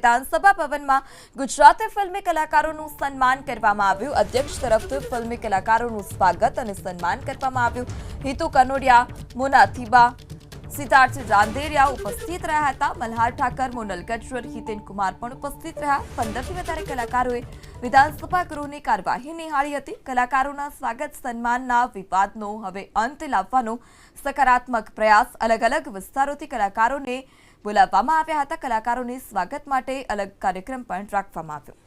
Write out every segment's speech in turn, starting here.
વિધાનસભા ભવનમાં ગુજરાતી ફિલ્મી કલાકારોનું સન્માન કરવામાં આવ્યું। અધ્યક્ષ તરફથી ફિલ્મી કલાકારોનું સ્વાગત અને સન્માન કરવામાં આવ્યું। હિતુ કનોડિયા, મોના થીબા, સિદ્ધાર્થ રાંદેરિયા ઉપસ્થિત રહ્યા હતા। મલ્હાર ઠાકર, મોનલ ગજ્જર, હિતેન કુમાર પણ ઉપસ્થિત રહ્યા। 15થી વધારે કલાકારોએ વિધાનસભા ગૃહની કાર્યવાહી નિહાળી હતી। કલાકારોના સ્વાગત સન્માનના વિવાદનો હવે અંત લાવવાનો સકારાત્મક પ્રયાસ। અલગ અલગ વિસ્તારોથી કલાકારોને બોલાવવામાં આવ્યા હતા। કલાકારોને સ્વાગત માટે અલગ કાર્યક્રમ પણ રાખવામાં આવ્યો।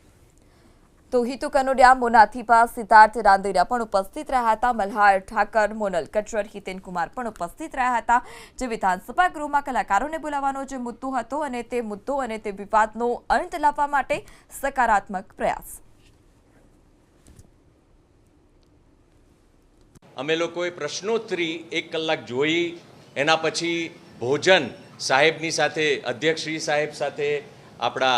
તો હિતુ કનોડિયા, મોના થીબા, સિદ્ધાર્થ રાંદેરિયા પણ ઉપસ્થિત રહ્યા હતા। મલ્હાર ઠાકર, મોનલ ગજ્જર, હિતેન કુમાર પણ ઉપસ્થિત રહ્યા હતા। જે વિધાનસભા ગૃહમાં કલાકારોને બોલાવવાનો જે મુદ્દો હતો અને તે મુદ્દો અને તે વિવાદનો અંત લાવવા માટે સકારાત્મક પ્રયાસ। અમે લોકોએ પ્રશ્નોત્તરી 1 કલાક જોઈ, એના પછી ભોજન સાહેબની સાથે, અધ્યક્ષશ્રી સાહેબ સાથે, આપણા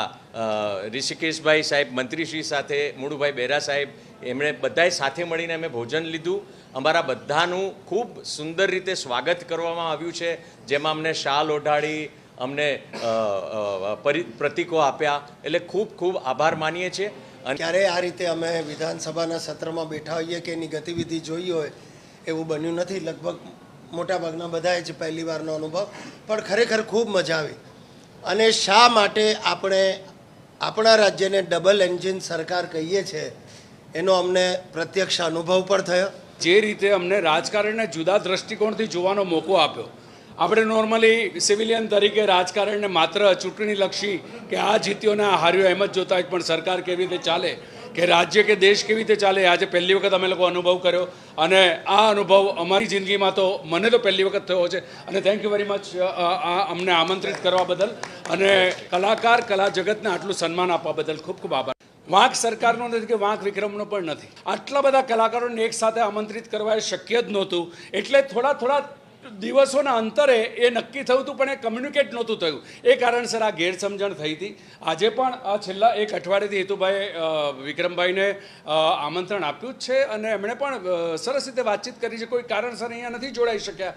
ઋષિકેશભાઈ સાહેબ, મંત્રીશ્રી સાથે, મુળુભાઈ બેરા સાહેબ, એમણે બધાએ સાથે મળીને અમે ભોજન લીધું। અમારા બધાનું ખૂબ સુંદર રીતે સ્વાગત કરવામાં આવ્યું છે, જેમાં અમને શાલ ઓઢાડી, અમને પ્રતીકો આપ્યા, એટલે ખૂબ ખૂબ આભાર માનીએ છીએ। અને ક્યારે આ રીતે અમે વિધાનસભાના સત્રમાં બેઠા હોઈએ કે એની ગતિવિધિ જોઈ હોય એવું બન્યું નથી। લગભગ મોટાભાગના બધાએ જ પહેલી વારનો અનુભવ, પણ ખરેખર ખૂબ મજા આવી। અને શા માટે આપણે આપણા રાજ્યને ડબલ એન્જિન સરકાર કહીએ છીએ એનો અમને પ્રત્યક્ષ અનુભવ પણ થયો। જે રીતે અમને રાજકારણને જુદા દ્રષ્ટિકોણથી જોવાનો મોકો આપ્યો। આપણે નોર્મલી સિવિલિયન તરીકે રાજકારણને માત્ર ચૂંટણીલક્ષી કે આ જીત્યો ને આ હાર્યો એમ જ જોતા હોય, પણ સરકાર કેવી રીતે ચાલે, કે રાજ્ય કે દેશ કેવી રીતે ચાલે, આજે પહેલી વખત અમે લોકો અનુભવ કર્યો। અને આ અનુભવ અમારી જિંદગીમાં તો મને તો પહેલી વખત થયો છે। અને થેન્ક યુ વેરી મચ અમને આમંત્રિત કરવા બદલ અને કલાકાર કલા જગતને આટલું સન્માન આપવા બદલ ખૂબ ખૂબ આભાર। વાંક સરકારનો નથી કે વાંક વિક્રમનો પણ નથી। આટલા બધા કલાકારોને એક સાથે આમંત્રિત કરવા એ શક્ય જ નહોતું, એટલે થોડા દિવસોના અંતરે એ નક્કી થયું હતું, પણ એ કમ્યુનિકેટ નહોતું થયું। એ કારણસર આ ગેરસમજણ થઈ હતી। આજે પણ આ છેલ્લા 1 અઠવાડિયેથી હેતુભાઈ વિક્રમભાઈને આમંત્રણ આપ્યું જ છે અને એમણે પણ સરસ રીતે વાતચીત કરી છે। કોઈ કારણસર અહીંયા નથી જોડાઈ શક્યા।